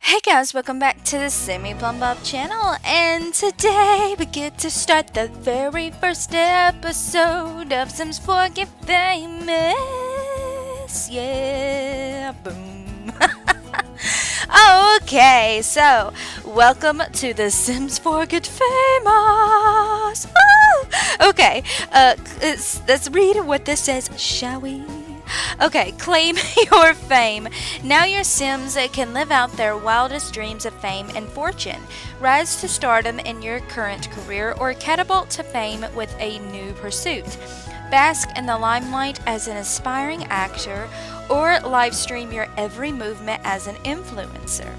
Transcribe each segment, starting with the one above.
Hey guys, welcome back to the Semi Plum Bob channel, and today we get to start the very first episode of Sims 4 Get Famous. Yeah, boom. Okay, so welcome to the Sims 4 Get Famous. Woo! Okay, let's read what this says, shall we? Okay, claim your fame. Now your Sims can live out their wildest dreams of fame and fortune. Rise to stardom in your current career or catapult to fame with a new pursuit. Bask in the limelight as an aspiring actor or livestream your every movement as an influencer.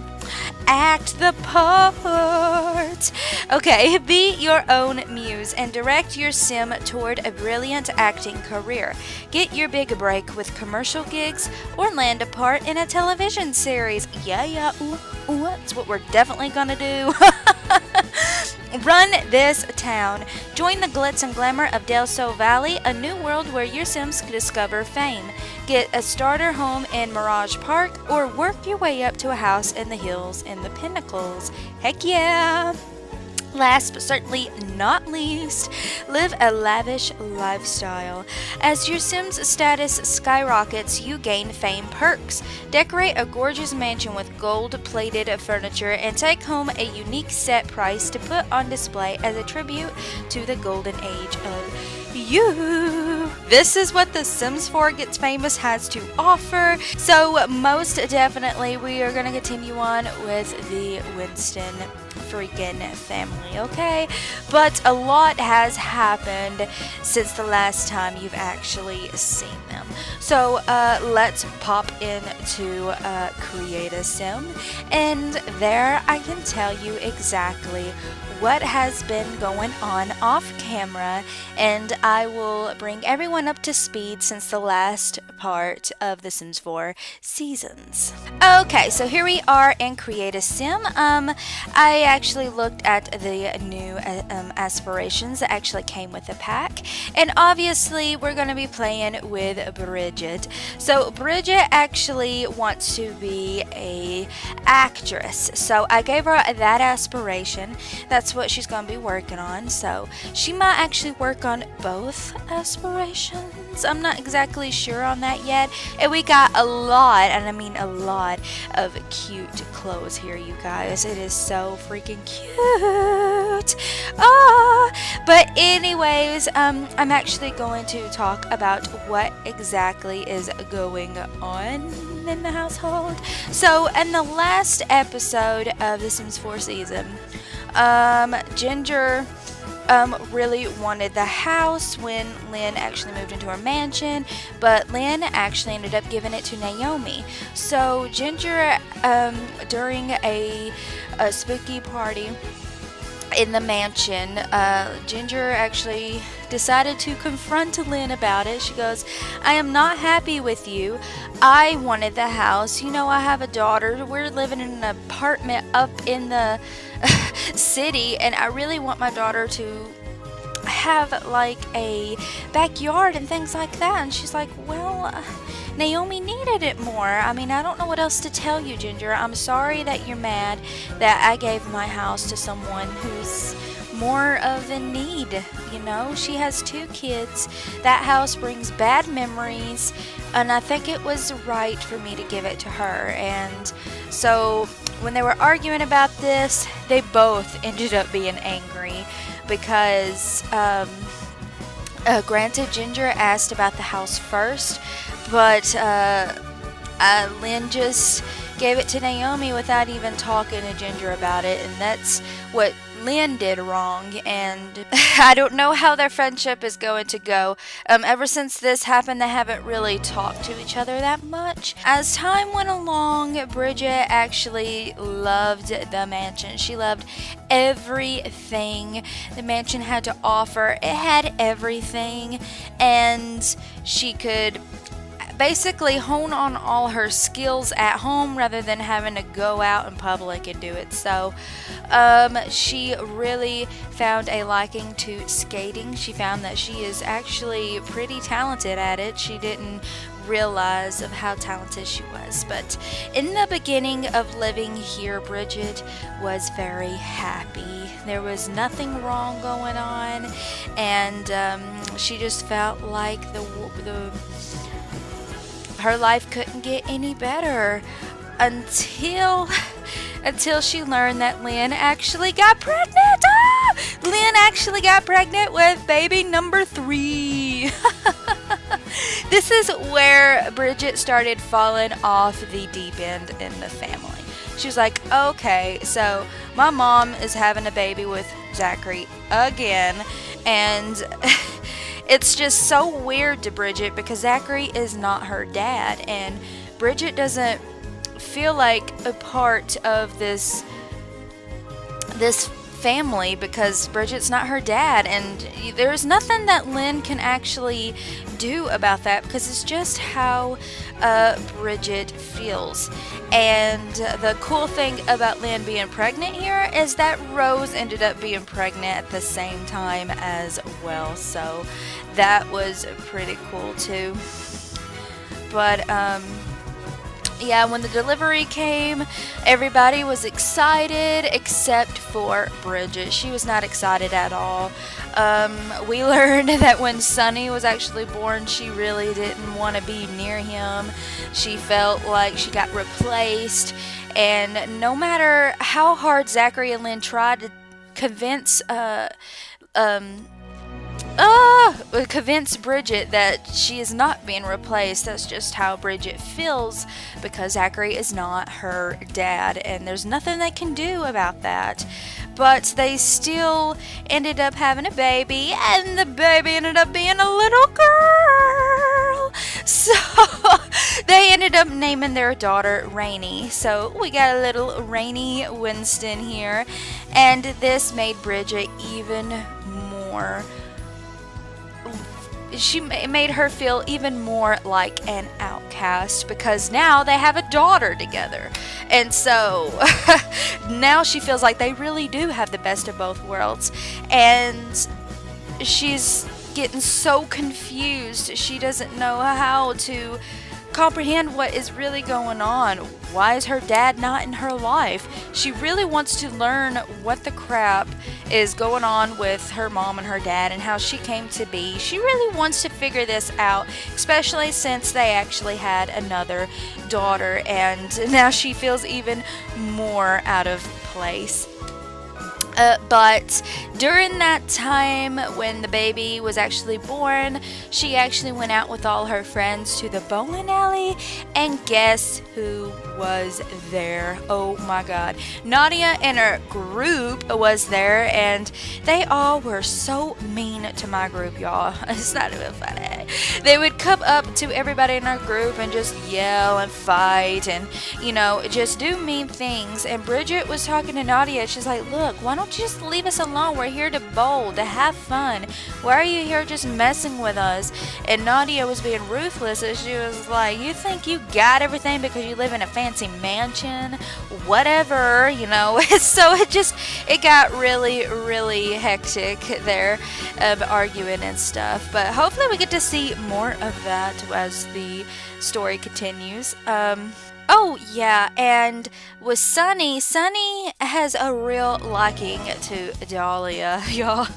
Act the part. Okay, be your own muse and direct your sim toward a brilliant acting career. Get your big break with commercial gigs or land a part in a television series. Yeah, ooh, that's what we're definitely gonna do. Run this town. Join the glitz and glamour of Del Sol Valley, a new world where your Sims can discover fame. Get a starter home in Mirage Park or work your way up to a house in the hills in the Pinnacles. Heck yeah! Last but certainly not least, live a lavish lifestyle. As your Sim's status skyrockets, you gain fame perks. Decorate a gorgeous mansion with gold-plated furniture and take home a unique set price to put on display as a tribute to the golden age of you. This is what the Sims 4 Gets Famous has to offer. So most definitely we are going to continue on with the Winston freaking family, okay? But a lot has happened since the last time you've actually seen them. So let's pop into Create a Sim, and there I can tell you exactly what has been going on off camera, and I will bring everyone up to speed since the last part of the Sims 4 seasons. Okay, so here we are in Create a Sim. I actually looked at the new aspirations that actually came with the pack, and obviously we're going to be playing with Bridget. So Bridget actually wants to be a actress, so I gave her that aspiration. That's what she's going to be working on, so she might actually work on both aspirations. I'm not exactly sure on that yet. And we got a lot, and I mean a lot, of cute clothes here, you guys. It is so freaking cute. But anyways, I'm actually going to talk about what exactly is going on in the household. So in the last episode of the Sims 4 season, Ginger really wanted the house when Lynn actually moved into her mansion, but Lynn actually ended up giving it to Naomi. So Ginger, during a spooky party in the mansion, Ginger actually decided to confront Lynn about it. She goes, I am not happy with you. I wanted the house. You know, I have a daughter. We're living in an apartment up in the city, and I really want my daughter to have like a backyard and things like that. And she's like, well, Naomi needed it more. I mean, I don't know what else to tell you, Ginger. I'm sorry that you're mad that I gave my house to someone who's more of in need. You know, she has 2 kids. That house brings bad memories, and I think it was right for me to give it to her. And so when they were arguing about this, they both ended up being angry because granted, Ginger asked about the house first, but Lynn just gave it to Naomi without even talking to Ginger about it, and that's what Lynn did wrong. And I don't know how their friendship is going to go. Ever since this happened, they haven't really talked to each other that much. As time went along, Bridget actually loved the mansion. She loved everything the mansion had to offer. It had everything, and she could basically hone on all her skills at home rather than having to go out in public and do it. So she really found a liking to skating. She found that she is actually pretty talented at it. She didn't realize of how talented she was. But in the beginning of living here, Bridget was very happy. There was nothing wrong going on, and she just felt like her life couldn't get any better until she learned that Lynn actually got pregnant. Ah! Lynn actually got pregnant with baby number 3. This is where Bridget started falling off the deep end in the family. She was like, okay, so my mom is having a baby with Zachary again, and it's just so weird to Bridget because Zachary is not her dad, and Bridget doesn't feel like a part of this family because Bridget's not her dad, and there's nothing that Lynn can actually do about that because it's just how Bridget feels. And the cool thing about Lynn being pregnant here is that Rose ended up being pregnant at the same time as well, so that was pretty cool too. But yeah, when the delivery came, everybody was excited except for Bridget. She was not excited at all. We learned that when Sonny was actually born, she really didn't want to be near him. She felt like she got replaced, and no matter how hard Zachary and Lynn tried to convince Bridget that she is not being replaced, that's just how Bridget feels because Zachary is not her dad, and there's nothing they can do about that. But they still ended up having a baby, and the baby ended up being a little girl. So they ended up naming their daughter Rainy. So we got a little Rainy Winston here, and this made Bridget even more. It made her feel even more like an outcast because now they have a daughter together. And so now she feels like they really do have the best of both worlds. And she's getting so confused. She doesn't know how to comprehend what is really going on. Why is her dad not in her life? She really wants to learn what the crap is going on with her mom and her dad and how she came to be. She really wants to figure this out, especially since they actually had another daughter, and now she feels even more out of place. But during that time when the baby was actually born, she actually went out with all her friends to the bowling alley, and guess who was there? Oh my god. Nadia and her group was there, and they all were so mean to my group, y'all. It's not even funny. They would come up to everybody in our group and just yell and fight and, just do mean things. And Bridget was talking to Nadia. She's like, look, why don't you just leave us alone? We're here to bowl, to have fun. Why are you here just messing with us? And Nadia was being ruthless, and she was like, you think you got everything because you live in a fancy mansion? Whatever, So it got really, really hectic there, arguing and stuff. But hopefully we get to see more of that as the story continues. Oh, yeah, and with Sonny has a real liking to Dahlia, y'all.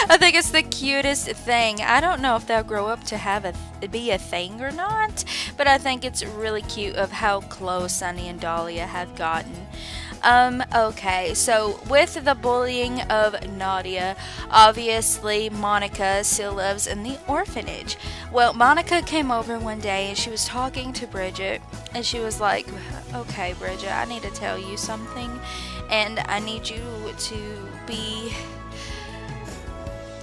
I think it's the cutest thing. I don't know if they'll grow up to be a thing or not, but I think it's really cute of how close Sonny and Dahlia have gotten. Okay, so with the bullying of Nadia, obviously Monica still lives in the orphanage. Well, Monica came over one day and she was talking to Bridget, and she was like, okay, Bridget, I need to tell you something, and I need you to be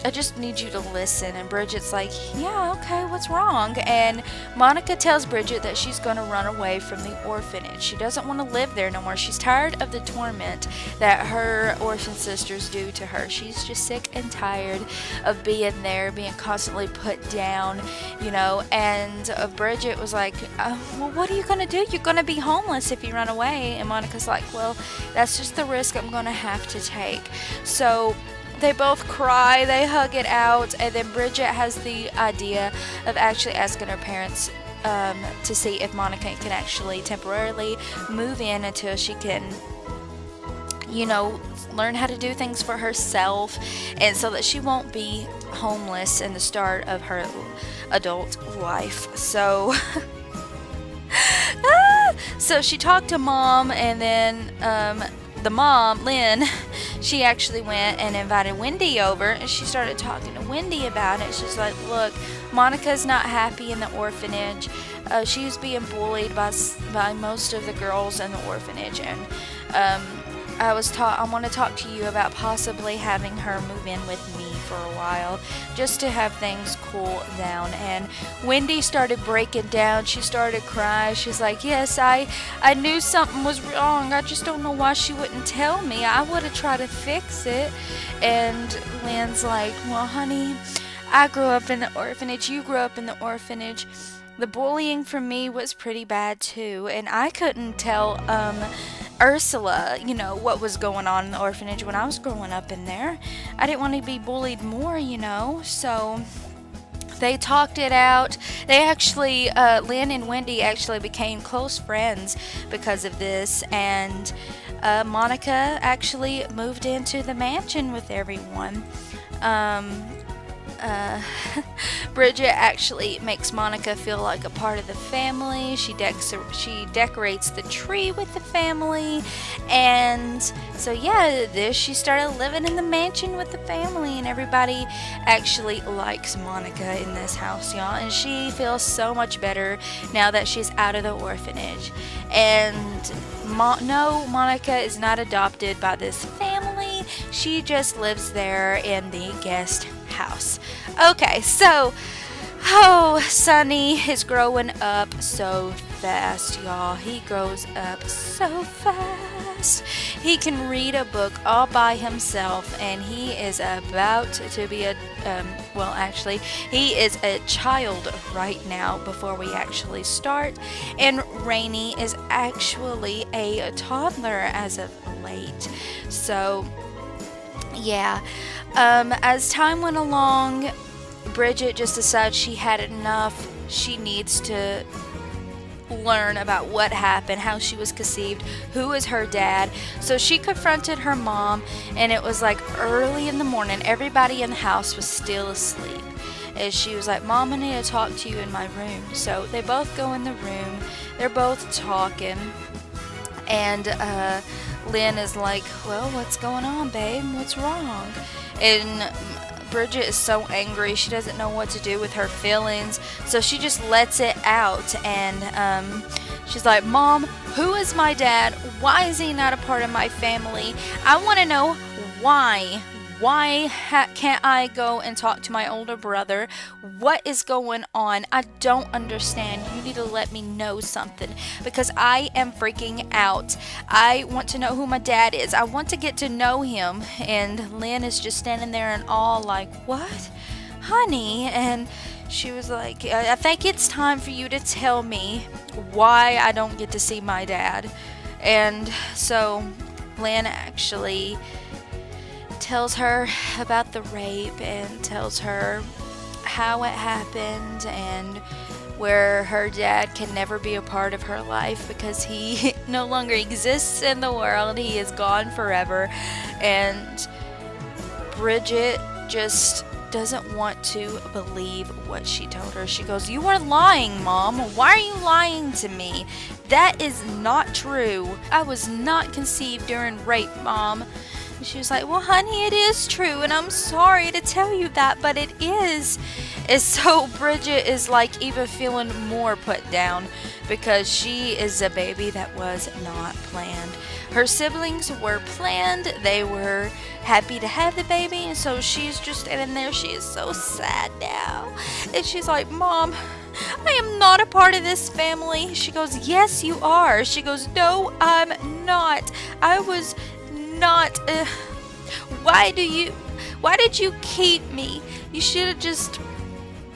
I just need you to listen. And Bridget's like, yeah, okay, what's wrong? And Monica tells Bridget that she's going to run away from the orphanage. She doesn't want to live there no more. She's tired of the torment that her orphan sisters do to her. She's just sick and tired of being there, being constantly put down, you know. And Bridget was like, well, what are you going to do? You're going to be homeless if you run away. And Monica's like, well, that's just the risk I'm going to have to take. So they both cry, they hug it out, and then Bridget has the idea of actually asking her parents to see if Monica can actually temporarily move in until she can, you know, learn how to do things for herself, and so that she won't be homeless in the start of her adult life. So so she talked to Mom, and then the mom, Lynn, she actually went and invited Wendy over, and she started talking to Wendy about it. She's like, look, Monica's not happy in the orphanage. She's being bullied by most of the girls in the orphanage, and I want to talk to you about possibly having her move in with me for a while, just to have things cool down. And Wendy started breaking down. She started crying. She's like, yes, I knew something was wrong. I just don't know why she wouldn't tell me. I would have tried to fix it. And Lynn's like, well, honey, I grew up in the orphanage. You grew up in the orphanage. The bullying for me was pretty bad too, and I couldn't tell Ursula, you know, what was going on in the orphanage when I was growing up in there. I didn't want to be bullied more, you know. So they talked it out. They actually, Lynn and Wendy actually became close friends because of this, and Monica actually moved into the mansion with everyone. Bridget actually makes Monica feel like a part of the family. She decorates the tree with the family, and so yeah, she started living in the mansion with the family, and everybody actually likes Monica in this house, y'all, and she feels so much better now that she's out of the orphanage. And no, Monica is not adopted by this family. She just lives there in the guest house. Okay, so Sonny is growing up so fast, y'all. He grows up so fast. He can read a book all by himself, and he is about to be he is a child right now before we actually start, and Rainey is actually a toddler as of late. So yeah, as time went along, Bridget just decided she had enough. She needs to learn about what happened, how she was conceived, who is her dad. So she confronted her mom, and it was like early in the morning. Everybody in the house was still asleep. And she was like, Mom, I need to talk to you in my room. So they both go in the room. They're both talking. And Lynn is like, well, what's going on, babe? What's wrong? And Bridget is so angry. She doesn't know what to do with her feelings. So she just lets it out. And she's like, Mom, who is my dad? Why is he not a part of my family? I want to know why. Why can't I go and talk to my older brother? What is going on? I don't understand. You need to let me know something, because I am freaking out. I want to know who my dad is. I want to get to know him. And Lynn is just standing there in awe like, what? Honey? And she was like, I think it's time for you to tell me why I don't get to see my dad. And so Lynn actually tells her about the rape and tells her how it happened, and where her dad can never be a part of her life because he no longer exists in the world. He is gone forever. And Bridget just doesn't want to believe what she told her. She goes, you are lying, Mom. Why are you lying to me? That is not true. I was not conceived during rape, Mom. She was like, well, honey, it is true, and I'm sorry to tell you that, but it is. And so Bridget is like even feeling more put down because she is a baby that was not planned. Her siblings were planned, they were happy to have the baby, and so she's just standing there. She is so sad now. And she's like, Mom, I am not a part of this family. She goes, yes, you are. She goes, no, I'm not. I was not. Why did you keep me? You should have just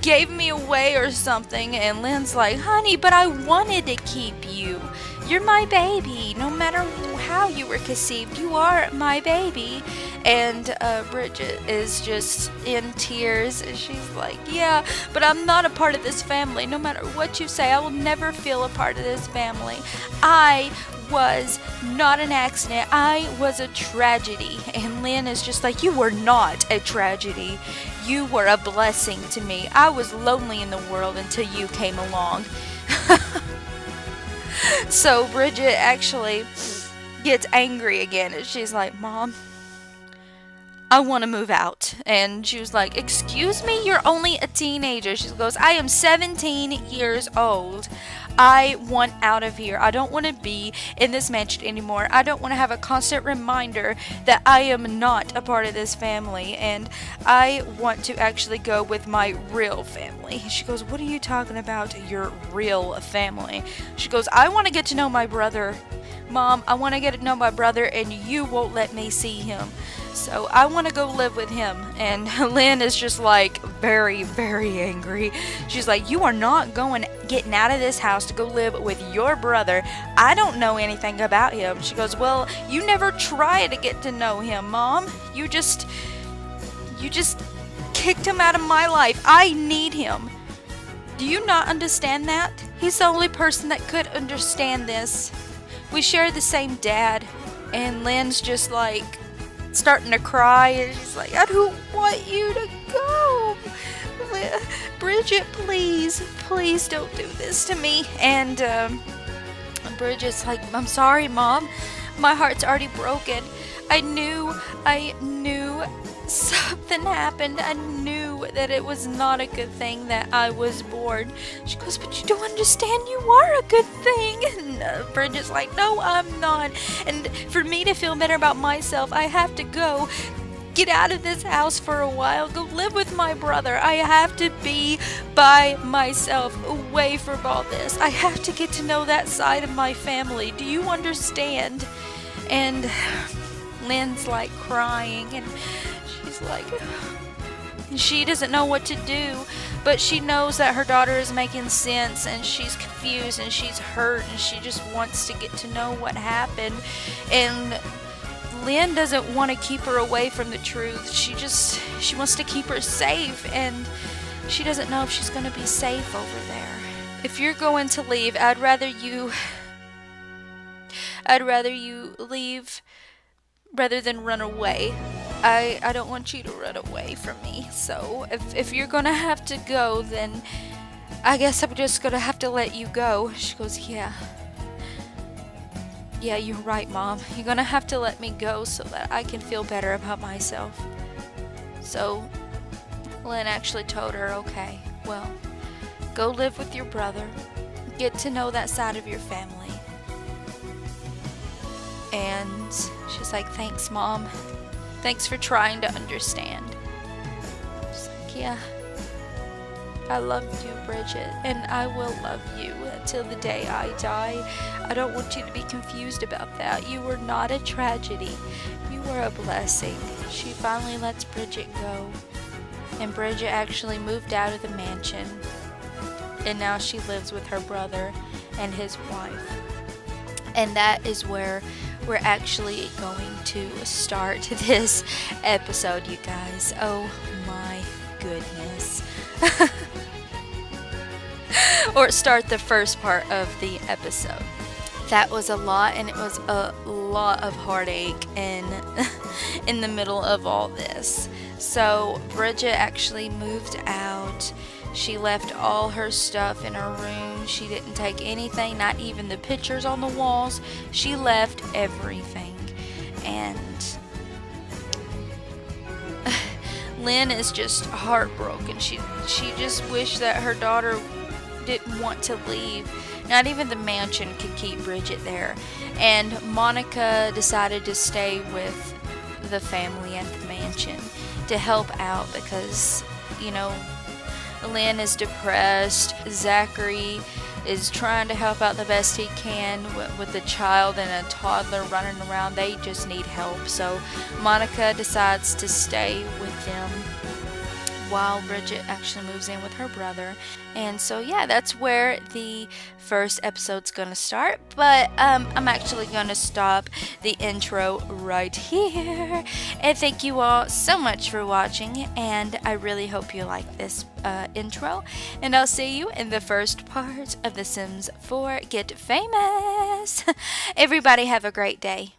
gave me away or something. And Lynn's like, honey, but I wanted to keep you. You're my baby. No matter how you were conceived, you are my baby. And Bridget is just in tears. And she's like, yeah, but I'm not a part of this family. No matter what you say, I will never feel a part of this family. I was not an accident. I was a tragedy. And Lynn is just like, you were not a tragedy. You were a blessing to me. I was lonely in the world until you came along. So Bridget actually gets angry again, and she's like, Mom, I want to move out. And she was like, excuse me, you're only a teenager. She goes, I am 17 years old. I want out of here. I don't want to be in this mansion anymore. I don't want to have a constant reminder that I am not a part of this family, and I want to actually go with my real family. She goes, what are you talking about, your real family? She goes, I want to get to know my brother. Mom, I want to get to know my brother, and you won't let me see him. So I want to go live with him. And Lynn is just like very, very angry. She's like, you are not getting out of this house to go live with your brother. I don't know anything about him. She goes, well, you never try to get to know him, Mom. You just kicked him out of my life. I need him. Do you not understand that? He's the only person that could understand this. We share the same dad. And Lynn's just like starting to cry, and she's like, I don't want you to go. Bridget, please don't do this to me. And Bridget's like, I'm sorry, Mom. My heart's already broken. I knew something happened. I knew that it was not a good thing that I was born. She goes, but you don't understand, you are a good thing. And Bridget's like, no, I'm not. And for me to feel better about myself, I have to go get out of this house for a while, go live with my brother. I have to be by myself, away from all this. I have to get to know that side of my family. Do you understand? And Lynn's like crying, and she's like, she doesn't know what to do, but she knows that her daughter is making sense, and she's confused, and she's hurt, and she just wants to get to know what happened. And Lynn doesn't want to keep her away from the truth. She wants to keep her safe, and she doesn't know if she's going to be safe over there. If you're going to leave, I'd rather you leave rather than run away. I don't want you to run away from me. So if you're gonna have to go, then I guess I'm just gonna have to let you go. She goes, yeah, you're right, Mom. You're gonna have to let me go so that I can feel better about myself. So Lynn actually told her, okay, well, go live with your brother, get to know that side of your family. And she's like, thanks, Mom. Thanks for trying to understand. She's like, yeah, I love you, Bridget, and I will love you until the day I die. I don't want you to be confused about that. You were not a tragedy. You were a blessing. She finally lets Bridget go. And Bridget actually moved out of the mansion. And now she lives with her brother and his wife. And that is where we're actually going to start this episode, you guys. Oh my goodness. Or start the first part of the episode. That was a lot, and it was a lot of heartache in the middle of all this. So Bridget actually moved out. She left all her stuff in her room. She didn't take anything, not even the pictures on the walls. She left everything. And Lynn is just heartbroken. She just wished that her daughter didn't want to leave. Not even the mansion could keep Bridget there. And Monica decided to stay with the family at the mansion to help out because, you know, Lynn is depressed. Zachary is trying to help out the best he can with the child and a toddler running around. They just need help. So Monica decides to stay with them while Bridget actually moves in with her brother. And so yeah, that's where the first episode's gonna start. But I'm actually gonna stop the intro right here. And thank you all so much for watching, and I really hope you like this intro. And I'll see you in the first part of The Sims 4 Get Famous. Everybody have a great day.